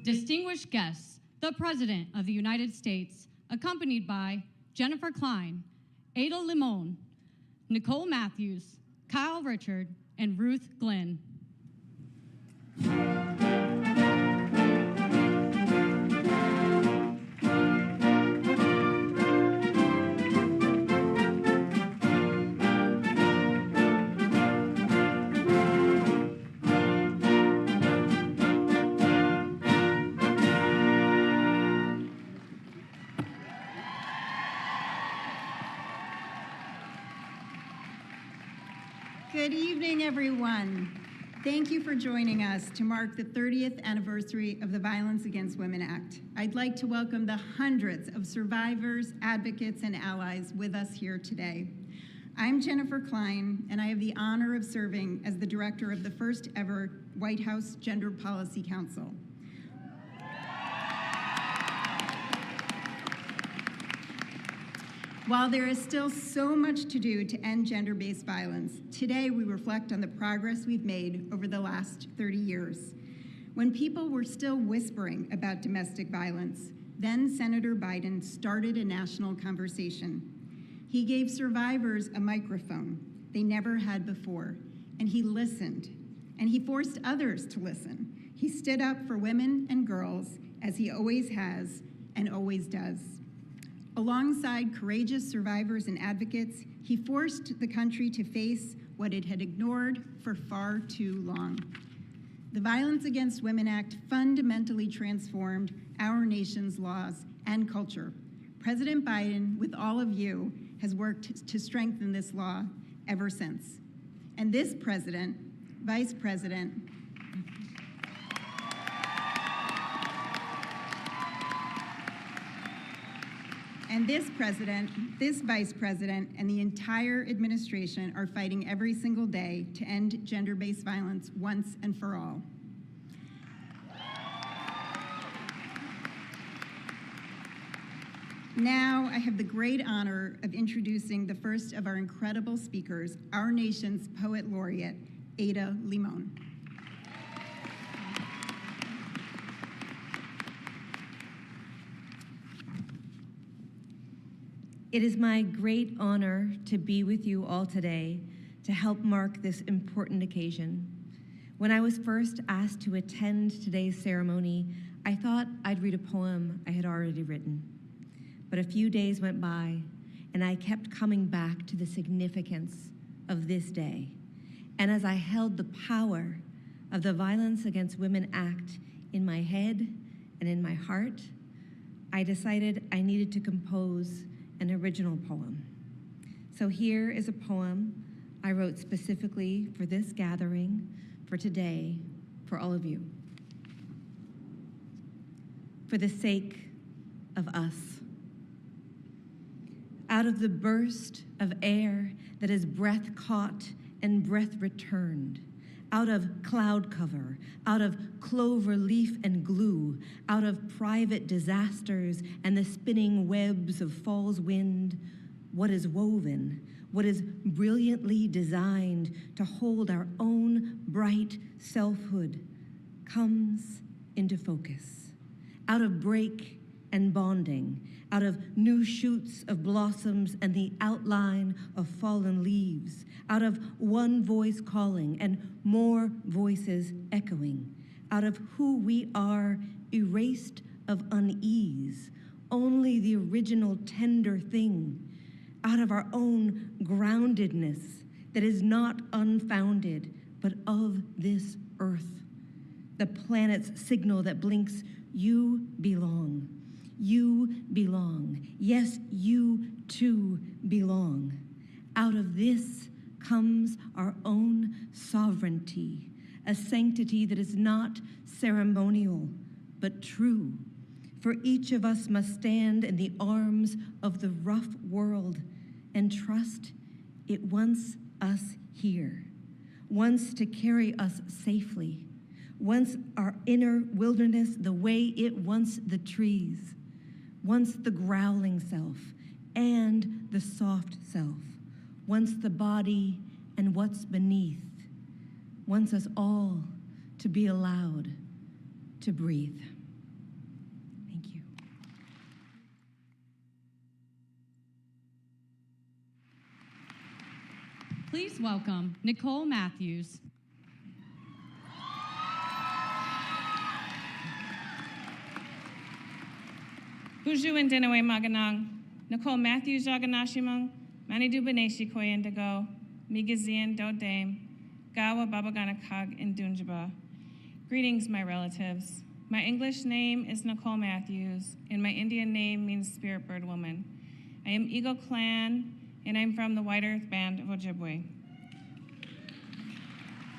Distinguished guests, the President of the United States, accompanied by Jennifer Klein, Ada Limon, Nicole Matthews, Kyle Richard, and Ruth Glenn. Good evening, everyone. Thank you for joining us to mark the 30th anniversary of the Violence Against Women Act. I'd like to welcome the hundreds of survivors, advocates, and allies with us here today. I'm Jennifer Klein, and I have the honor of serving as the director of the first ever White House Gender Policy Council. While there is still so much to do to end gender-based violence, today we reflect on the progress we've made over the last 30 years. When people were still whispering about domestic violence, then Senator Biden started a national conversation. He gave survivors a microphone they never had before, and he listened, and he forced others to listen. He stood up for women and girls, as he always has and always does. Alongside courageous survivors and advocates, he forced the country to face what it had ignored for far too long. The Violence Against Women Act fundamentally transformed our nation's laws and culture. President Biden, with all of you, has worked to strengthen this law ever since. And this president, vice president, this vice president, and the entire administration are fighting every single day to end gender-based violence once and for all. Now, I have the great honor of introducing the first of our incredible speakers, our nation's poet laureate, Ada Limon. It is my great honor to be with you all today to help mark this important occasion. When I was first asked to attend today's ceremony, I thought I'd read a poem I had already written. But a few days went by, and I kept coming back to the significance of this day. And as I held the power of the Violence Against Women Act in my head and in my heart, I decided I needed to compose an original poem. So here is a poem I wrote specifically for this gathering, for today, for all of you. For the sake of us. Out of the burst of air that is breath caught and breath returned, out of cloud cover, out of clover leaf and glue, out of private disasters and the spinning webs of fall's wind, what is woven, what is brilliantly designed to hold our own bright selfhood, comes into focus. Out of break and bonding, out of new shoots of blossoms and the outline of fallen leaves, out of one voice calling and more voices echoing, out of who we are erased of unease, only the original tender thing, out of our own groundedness that is not unfounded, but of this earth, the planet's signal that blinks, you belong. You belong. Yes, you too belong. Out of this comes our own sovereignty, a sanctity that is not ceremonial, but true. For each of us must stand in the arms of the rough world and trust it wants us here, wants to carry us safely, wants our inner wilderness the way it wants the trees, wants the growling self and the soft self, wants the body and what's beneath, wants us all to be allowed to breathe. Thank you. Please welcome Nicole Matthews. Buju and Dinawe Maganang, Nicole Matthews Jaganashimang, Manidu Beneshi Koyendago, Migazian Dodame, Gawa Babaganakag in Dunjaba. Greetings, my relatives. My English name is Nicole Matthews, and my Indian name means Spirit Bird Woman. I am Eagle Clan, and I'm from the White Earth Band of Ojibwe.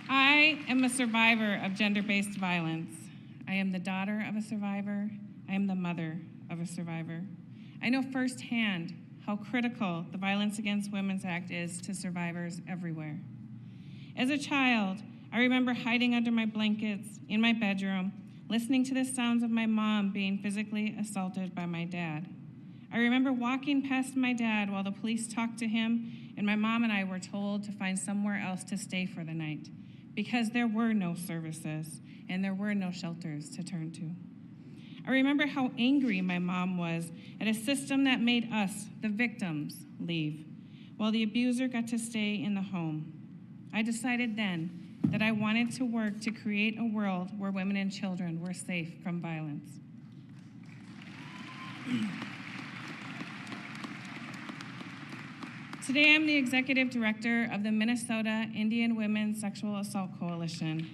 I am a survivor of gender-based violence. I am the daughter of a survivor. I am the mother of a survivor. I know firsthand how critical the Violence Against Women's Act is to survivors everywhere. As a child, I remember hiding under my blankets in my bedroom, listening to the sounds of my mom being physically assaulted by my dad. I remember walking past my dad while the police talked to him, and my mom and I were told to find somewhere else to stay for the night because there were no services and there were no shelters to turn to. I remember how angry my mom was at a system that made us, the victims, leave, while the abuser got to stay in the home. I decided then that I wanted to work to create a world where women and children were safe from violence. Today, I'm the executive director of the Minnesota Indian Women's Sexual Assault Coalition.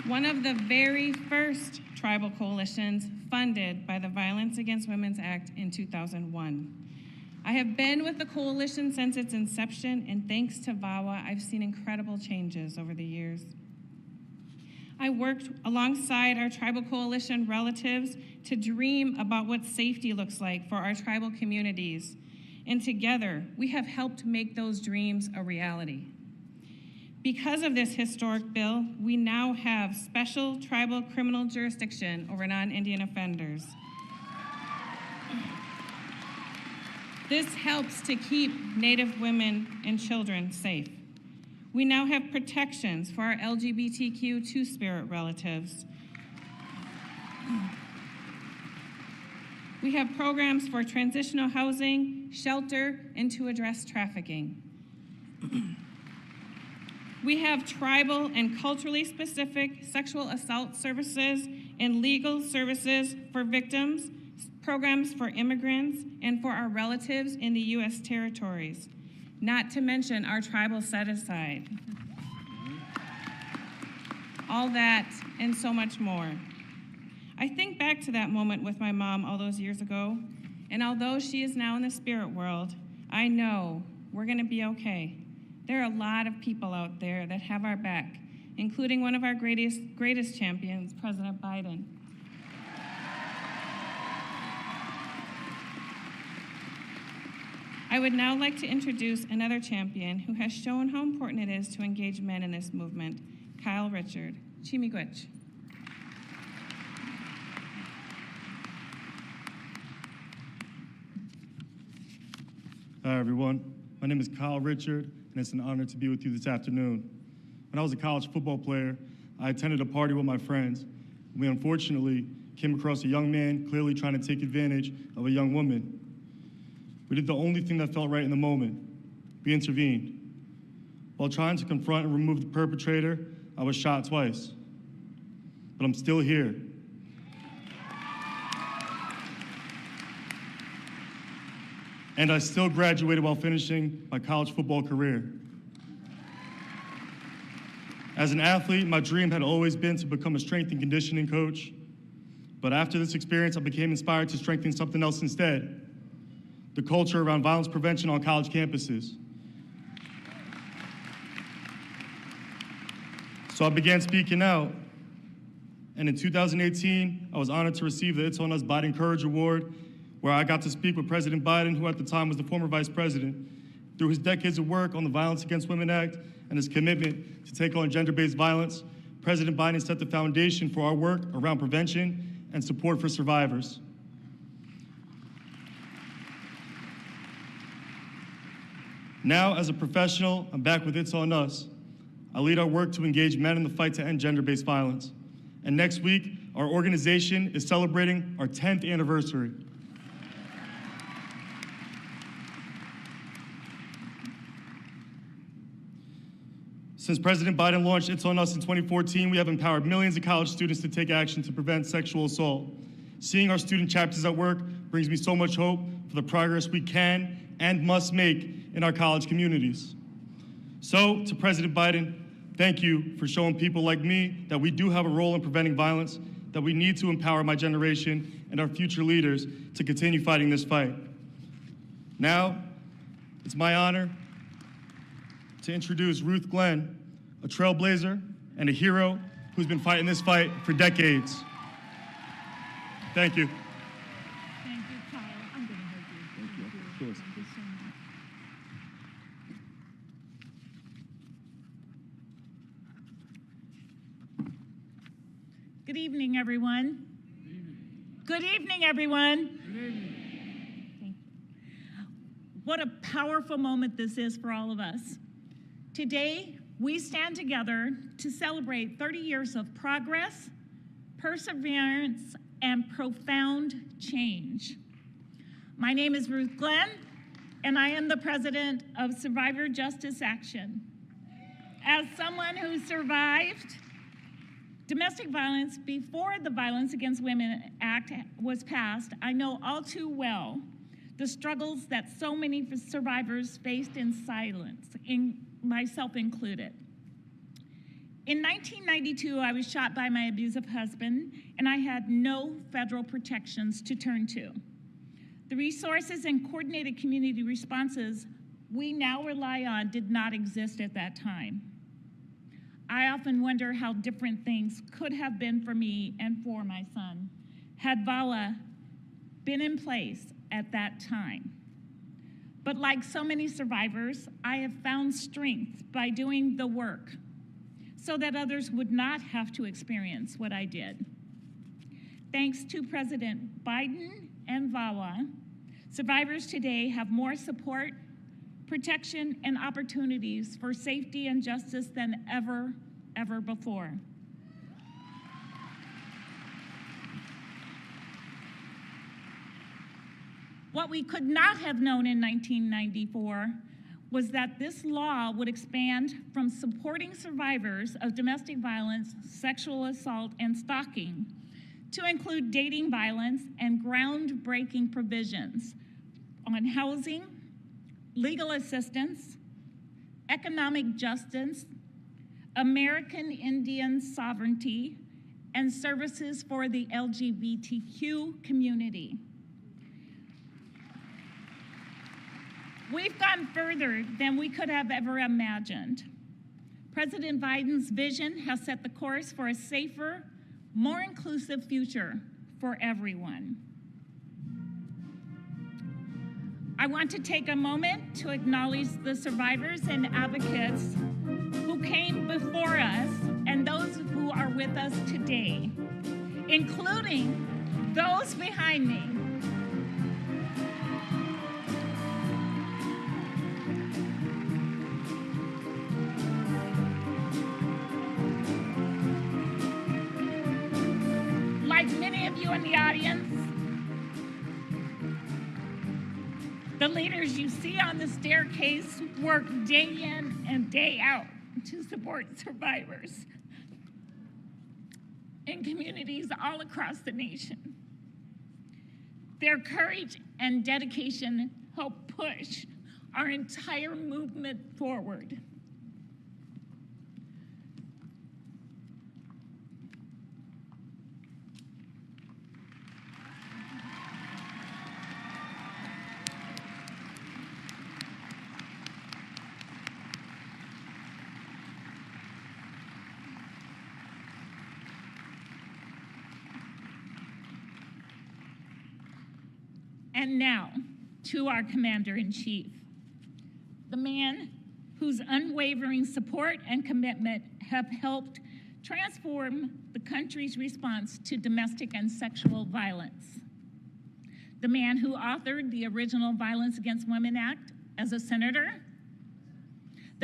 One of the very first tribal coalitions funded by the Violence Against Women's Act in 2001. I have been with the coalition since its inception, and thanks to VAWA, I've seen incredible changes over the years. I worked alongside our tribal coalition relatives to dream about what safety looks like for our tribal communities, and together, we have helped make those dreams a reality. Because of this historic bill, we now have special tribal criminal jurisdiction over non-Indian offenders. This helps to keep Native women and children safe. We now have protections for our LGBTQ two-spirit relatives. We have programs for transitional housing, shelter, and to address trafficking. We have tribal and culturally specific sexual assault services and legal services for victims, programs for immigrants, and for our relatives in the U.S. territories, not to mention our tribal set-aside. All that and so much more. I think back to that moment with my mom all those years ago, and although she is now in the spirit world, I know we're gonna be okay. There are a lot of people out there that have our back, including one of our greatest champions, President Biden. I would now like to introduce another champion who has shown how important it is to engage men in this movement, Kyle Richard. Chimigwich. Hi, everyone. My name is Kyle Richard, and it's an honor to be with you this afternoon. When I was a college football player, I attended a party with my friends. We unfortunately came across a young man clearly trying to take advantage of a young woman. We did the only thing that felt right in the moment. We intervened. While trying to confront and remove the perpetrator, I was shot twice. But I'm still here. And I still graduated while finishing my college football career. As an athlete, my dream had always been to become a strength and conditioning coach. But after this experience, I became inspired to strengthen something else instead: the culture around violence prevention on college campuses. So I began speaking out. And in 2018, I was honored to receive the It's On Us Biden Courage Award, where I got to speak with President Biden, who at the time was the former vice president. Through his decades of work on the Violence Against Women Act and his commitment to take on gender-based violence, President Biden set the foundation for our work around prevention and support for survivors. Now, as a professional, I'm back with It's On Us. I lead our work to engage men in the fight to end gender-based violence. And next week, our organization is celebrating our 10th anniversary. Since President Biden launched It's On Us in 2014, we have empowered millions of college students to take action to prevent sexual assault. Seeing our student chapters at work brings me so much hope for the progress we can and must make in our college communities. So, to President Biden, thank you for showing people like me that we do have a role in preventing violence, that we need to empower my generation and our future leaders to continue fighting this fight. Now, it's my honor to introduce Ruth Glenn, a trailblazer and a hero who's been fighting this fight for decades. Thank you. Thank you, Kyle. I'm going to hug you. Thank you. Of course. Thank you so much. Good evening, everyone. Good evening, everyone. Good evening. Thank you. What a powerful moment this is for all of us. Today, we stand together to celebrate 30 years of progress, perseverance, and profound change. My name is Ruth Glenn, and I am the president of Survivor Justice Action. As someone who survived domestic violence before the Violence Against Women Act was passed, I know all too well the struggles that so many survivors faced in silence, myself included. In 1992, I was shot by my abusive husband, and I had no federal protections to turn to. The resources and coordinated community responses we now rely on did not exist at that time. I often wonder how different things could have been for me and for my son had VAWA been in place at that time. But like so many survivors, I have found strength by doing the work so that others would not have to experience what I did. Thanks to President Biden and VAWA, survivors today have more support, protection, and opportunities for safety and justice than ever before. What we could not have known in 1994 was that this law would expand from supporting survivors of domestic violence, sexual assault, and stalking to include dating violence and groundbreaking provisions on housing, legal assistance, economic justice, American Indian sovereignty, and services for the LGBTQ community. We've gone further than we could have ever imagined. President Biden's vision has set the course for a safer, more inclusive future for everyone. I want to take a moment to acknowledge the survivors and advocates who came before us and those who are with us today, including those behind me. Like many of you in the audience, the leaders you see on the staircase work day in and day out to support survivors in communities all across the nation. Their courage and dedication help push our entire movement forward. And now, to our Commander-in-Chief, the man whose unwavering support and commitment have helped transform the country's response to domestic and sexual violence. The man who authored the original Violence Against Women Act as a senator,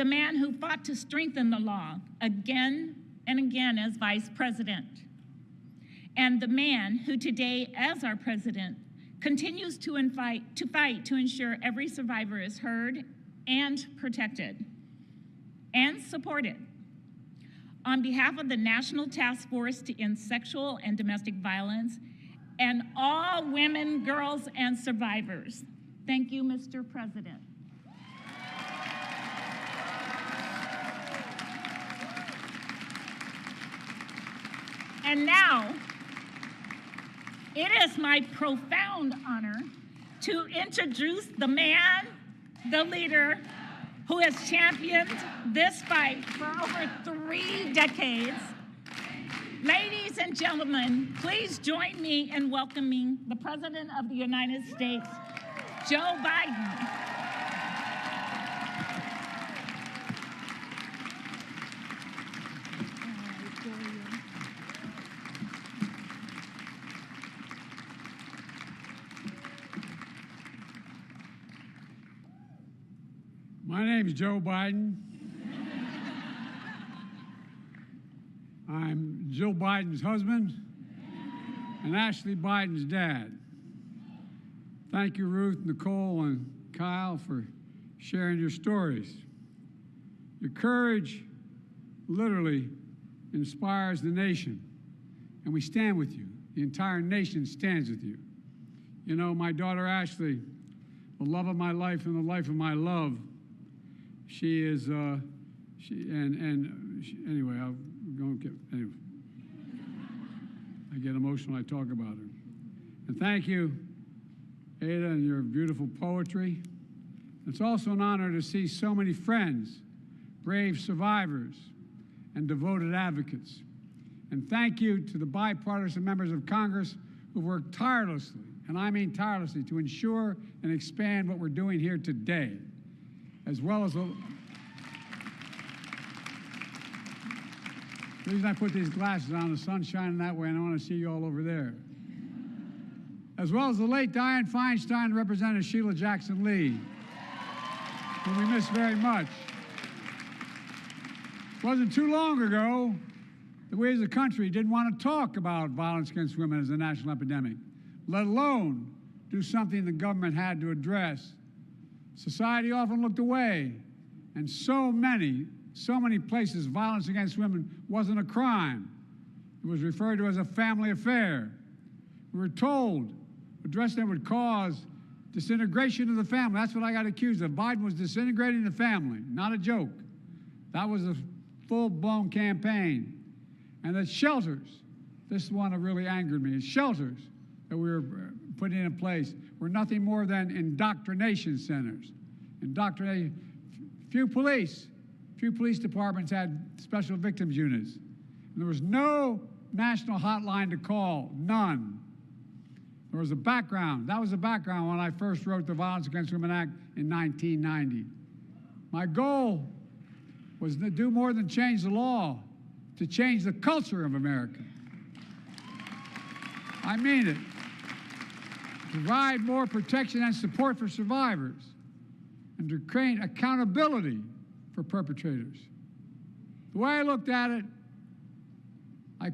the man who fought to strengthen the law again and again as vice president, and the man who today, as our president, continues to fight to ensure every survivor is heard and protected and supported. On behalf of the National Task Force to End Sexual and Domestic Violence and all women, girls, and survivors, thank you, Mr. President. And now, it is my profound honor to introduce the man, the leader, who has championed this fight for over 3 decades. Ladies and gentlemen, please join me in welcoming the President of the United States, Joe Biden. My name is Joe Biden. I'm Jill Biden's husband and Ashley Biden's dad. Thank you, Ruth, Nicole, and Kyle, for sharing your stories. Your courage literally inspires the nation, and we stand with you. The entire nation stands with you. You know, my daughter Ashley, the love of my life and the life of my love, she is, anyway, I'll go get, anyway. I get emotional when I talk about her. And thank you, Ada, and your beautiful poetry. It's also an honor to see so many friends, brave survivors, and devoted advocates. And thank you to the bipartisan members of Congress who worked tirelessly, and I mean tirelessly, to ensure and expand what we're doing here today, as well as the reason I put these glasses on, the sun's shining that way, and I want to see you all over there. As well as the late Dianne Feinstein, Representative Sheila Jackson Lee, whom we miss very much. It wasn't too long ago that we as a country didn't want to talk about violence against women as a national epidemic, let alone do something the government had to address. Society often looked away, and so many places violence against women wasn't a crime. It was referred to as a family affair. We were told addressing it would cause disintegration of the family. That's what I got accused of. Biden was disintegrating the family, not a joke. That was a full-blown campaign. And that shelters, this is one that really angered me, shelters that we were putting in place were nothing more than indoctrination centers. Indoctrination. Few police departments had special victims units. And there was no national hotline to call, none. There was a background. That was the background when I first wrote the Violence Against Women Act in 1990. My goal was to do more than change the law, to change the culture of America. I mean it. Provide more protection and support for survivors, and to create accountability for perpetrators. The way I looked at it, I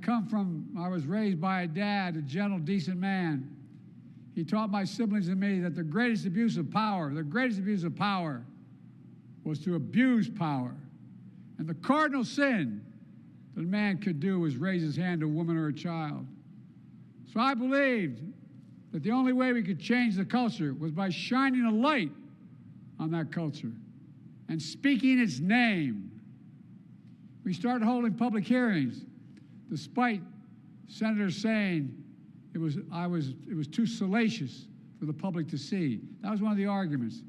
was raised by a dad, a gentle, decent man. He taught my siblings and me that the greatest abuse of power was to abuse power. And the cardinal sin that a man could do was raise his hand to a woman or a child. So I believed that the only way we could change the culture was by shining a light on that culture and speaking its name. We started holding public hearings, despite senators saying it was too salacious for the public to see. That was one of the arguments.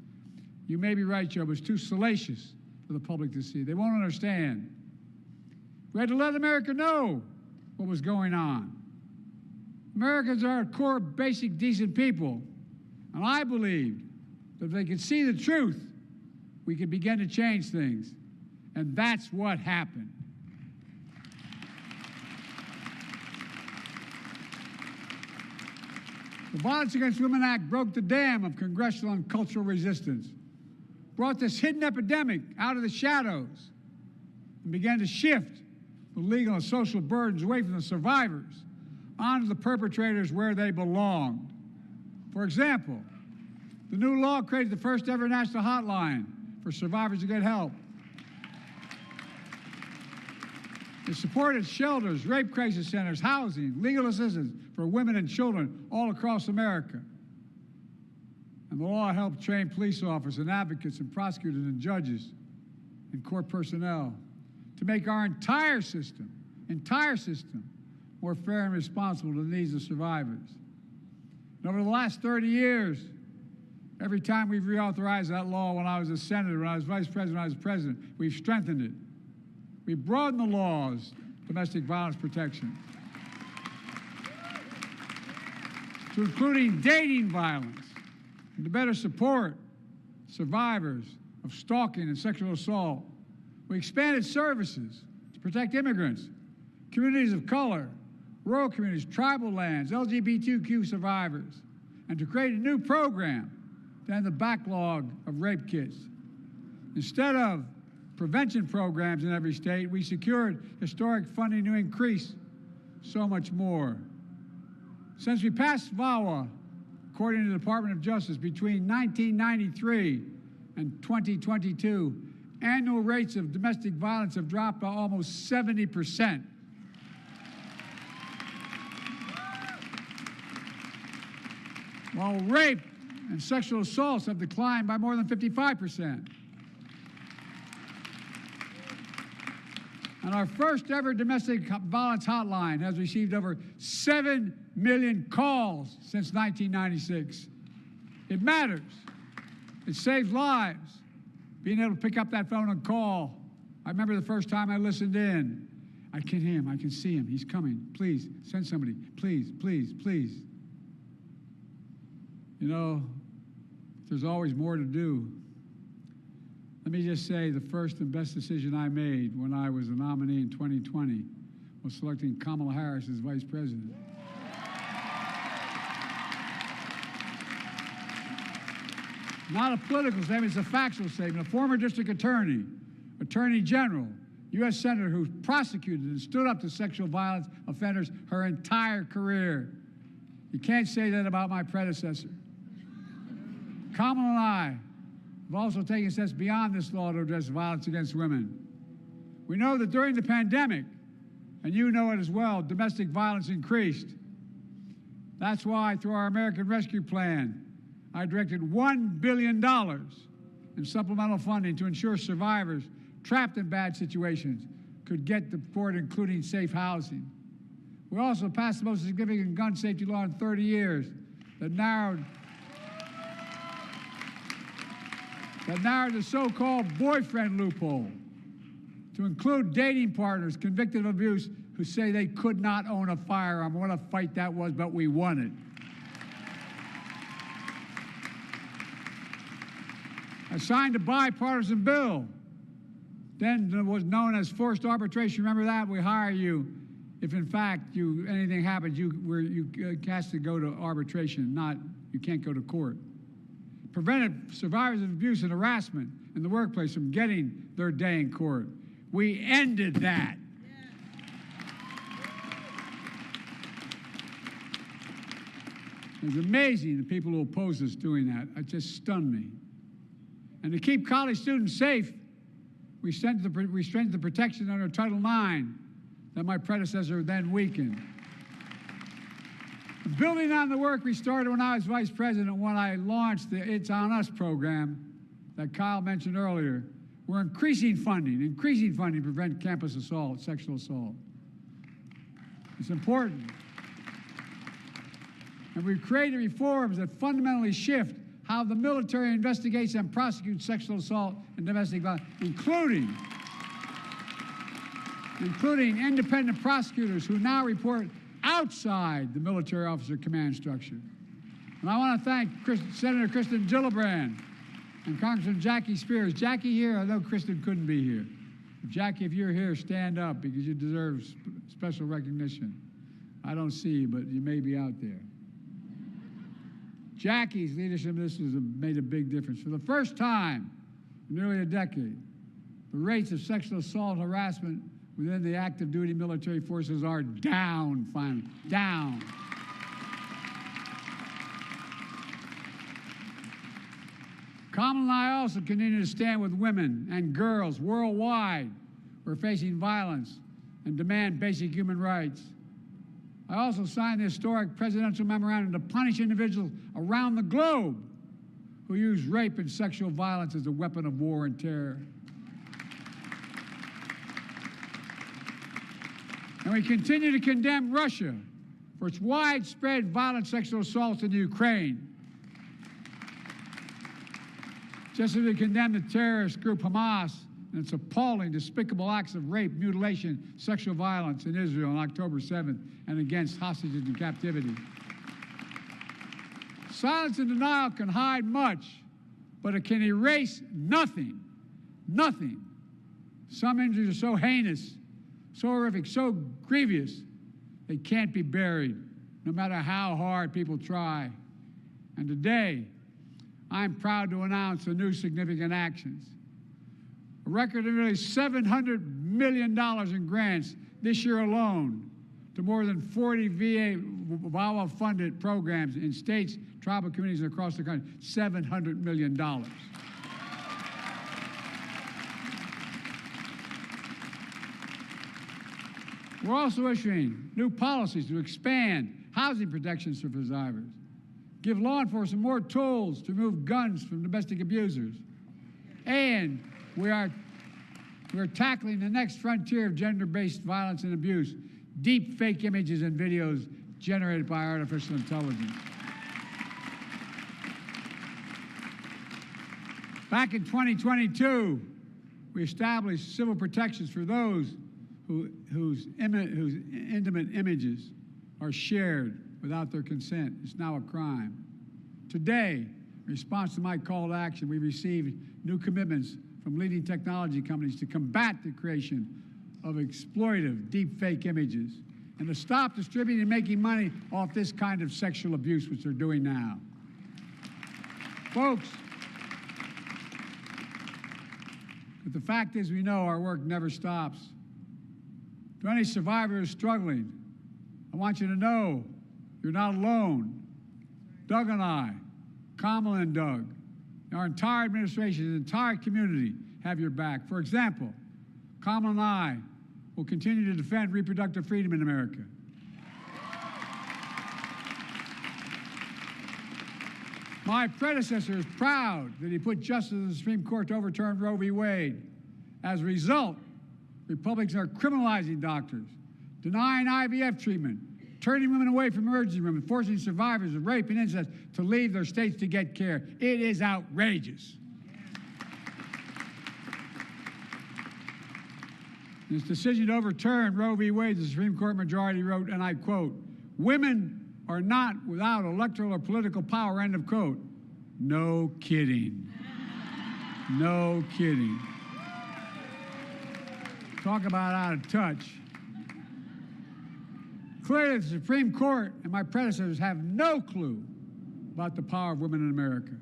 You may be right, Joe, but it's too salacious for the public to see. They won't understand. We had to let America know what was going on. Americans are core, basic, decent people. And I believed that if they could see the truth, we could begin to change things. And that's what happened. The Violence Against Women Act broke the dam of congressional and cultural resistance brought this hidden epidemic out of the shadows and began to shift the legal and social burdens away from the survivors onto the perpetrators where they belonged. For example, the new law created the first ever national hotline for survivors to get help. It supported shelters, rape crisis centers, housing, legal assistance for women and children all across America. And the law helped train police officers and advocates and prosecutors and judges and court personnel to make our entire system more fair and responsible to the needs of survivors. And over the last 30 years, every time we've reauthorized that law, when I was a senator, when I was vice president, when I was president, we've strengthened it. We've broadened the laws, domestic violence protection, to including dating violence, and to better support survivors of stalking and sexual assault. We expanded services to protect immigrants, communities of color, rural communities, tribal lands, LGBTQ survivors, and to create a new program to end the backlog of rape kits. Instead of prevention programs in every state, we secured historic funding to increase so much more. Since we passed VAWA, according to the Department of Justice, between 1993 and 2022, annual rates of domestic violence have dropped by almost 70%. While rape and sexual assaults have declined by more than 55%. And our first ever domestic violence hotline has received over 7 million calls since 1996. It matters. It saves lives. Being able to pick up that phone and call. I remember the first time I listened in. I can hear him. I can see him. He's coming. Please, send somebody. Please, please, please. You know, there's always more to do. Let me just say the first and best decision I made when I was a nominee in 2020 was selecting Kamala Harris as vice president. Not a political statement, it's a factual statement. A former district attorney, attorney general, U.S. senator who prosecuted and stood up to sexual violence offenders her entire career. You can't say that about my predecessor. Kamala and I have also taken steps beyond this law to address violence against women. We know that during the pandemic, and you know it as well, domestic violence increased. That's why, through our American Rescue Plan, I directed $1 billion in supplemental funding to ensure survivors trapped in bad situations could get the support, including safe housing. We also passed the most significant gun safety law in 30 years that narrowed the so-called boyfriend loophole to include dating partners convicted of abuse who say they could not own a firearm. What a fight that was, but we won it. I signed a bipartisan bill, then was known as forced arbitration. Remember that? We hire you if, in fact, anything happens, you has to go to arbitration, you can't go to court. Prevented survivors of abuse and harassment in the workplace from getting their day in court. We ended that. It was amazing the people who opposed us doing that. It just stunned me. And to keep college students safe, we strengthened the protection under Title IX that my predecessor then weakened. Building on the work we started when I was vice president, when I launched the It's On Us program that Kyle mentioned earlier, we're increasing funding to prevent campus assault, sexual assault. It's important. And we've created reforms that fundamentally shift how the military investigates and prosecutes sexual assault and domestic violence, including independent prosecutors who now report outside the military officer command structure. And I want to thank Senator Kristen Gillibrand and Congressman Jackie Spears. Jackie here, I know Kristen couldn't be here. Jackie, if you're here, stand up because you deserve special recognition. I don't see you, but you may be out there. Jackie's leadership in this has made a big difference. For the first time for nearly a decade. The rates of sexual assault and harassment within the active duty military forces are down, finally, down. Kamala and I also continue to stand with women and girls worldwide who are facing violence and demand basic human rights. I also signed the historic presidential memorandum to punish individuals around the globe who use rape and sexual violence as a weapon of war and terror. And we continue to condemn Russia for its widespread violent sexual assaults in Ukraine. Just as we condemn the terrorist group Hamas and its appalling, despicable acts of rape, mutilation, sexual violence in Israel on October 7th and against hostages in captivity. Silence and denial can hide much, but it can erase nothing. Nothing. Some injuries are so heinous, so horrific, so grievous, they can't be buried, no matter how hard people try. And today, I'm proud to announce the new significant actions. A record of nearly $700 million in grants this year alone to more than 40 VAWA-funded programs in states, tribal communities across the country, $700 million. We're also issuing new policies to expand housing protections for survivors, give law enforcement more tools to remove guns from domestic abusers, and we're tackling the next frontier of gender-based violence and abuse, deep fake images and videos generated by artificial intelligence. Back in 2022, we established civil protections for those whose intimate images are shared without their consent. It's now a crime. Today, in response to my call to action, we received new commitments from leading technology companies to combat the creation of exploitive deepfake images and to stop distributing and making money off this kind of sexual abuse, which they're doing now. Folks, but the fact is we know our work never stops. To any survivor who's struggling, I want you to know you're not alone. Doug and I, Kamala and Doug, our entire administration, the entire community have your back. For example, Kamala and I will continue to defend reproductive freedom in America. My predecessor is proud that he put justice in the Supreme Court to overturn Roe v. Wade. As a result, Republicans are criminalizing doctors, denying IVF treatment, turning women away from emergency rooms, and forcing survivors of rape and incest to leave their states to get care. It is outrageous. In its decision to overturn Roe v. Wade, the Supreme Court majority wrote, and I quote, "Women are not without electoral or political power," end of quote. No kidding. No kidding. Talk about out of touch. Clearly, the Supreme Court and my predecessors have no clue about the power of women in America.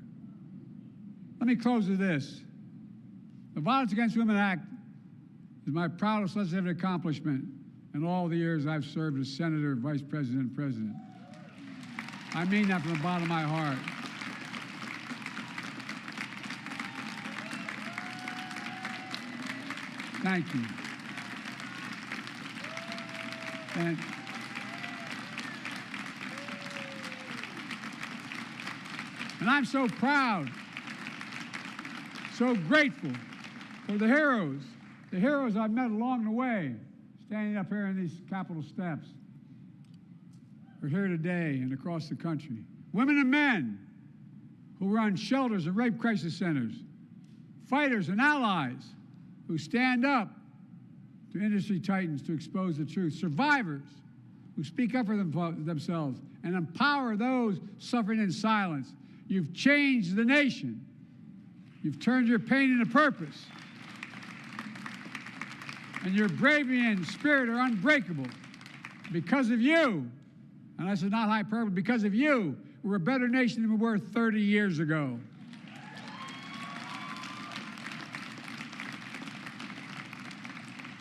Let me close with this. The Violence Against Women Act is my proudest legislative accomplishment in all the years I've served as Senator, Vice President, and President. I mean that from the bottom of my heart. Thank you. And I'm so proud, so grateful for the heroes I've met along the way, standing up here in these Capitol steps. We're here today and across the country. Women and men who run shelters and rape crisis centers, fighters and allies who stand up to industry titans to expose the truth, survivors who speak up for themselves and empower those suffering in silence. You've changed the nation. You've turned your pain into purpose. And your bravery and spirit are unbreakable. Because of you, and this is not hyperbole, because of you, we're a better nation than we were 30 years ago.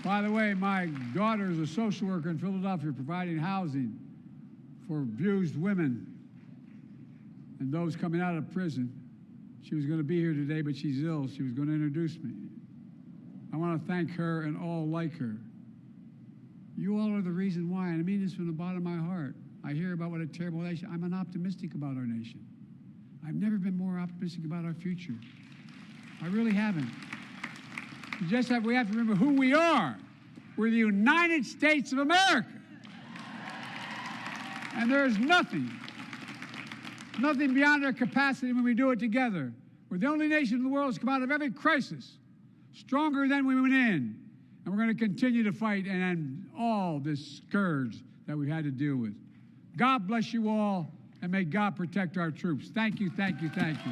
By the way, my daughter is a social worker in Philadelphia providing housing for abused women and those coming out of prison. She was going to be here today, but she's ill. She was going to introduce me. I want to thank her and all like her. You all are the reason why, and I mean this from the bottom of my heart. I hear about what a terrible nation. I'm optimistic about our nation. I've never been more optimistic about our future. I really haven't. We have to remember who we are. We're the United States of America. And there is nothing beyond our capacity when we do it together. We're the only nation in the world that's come out of every crisis stronger than we went in. And we're going to continue to fight and end all this scourge that we had to deal with. God bless you all, and may God protect our troops. Thank you, thank you, thank you.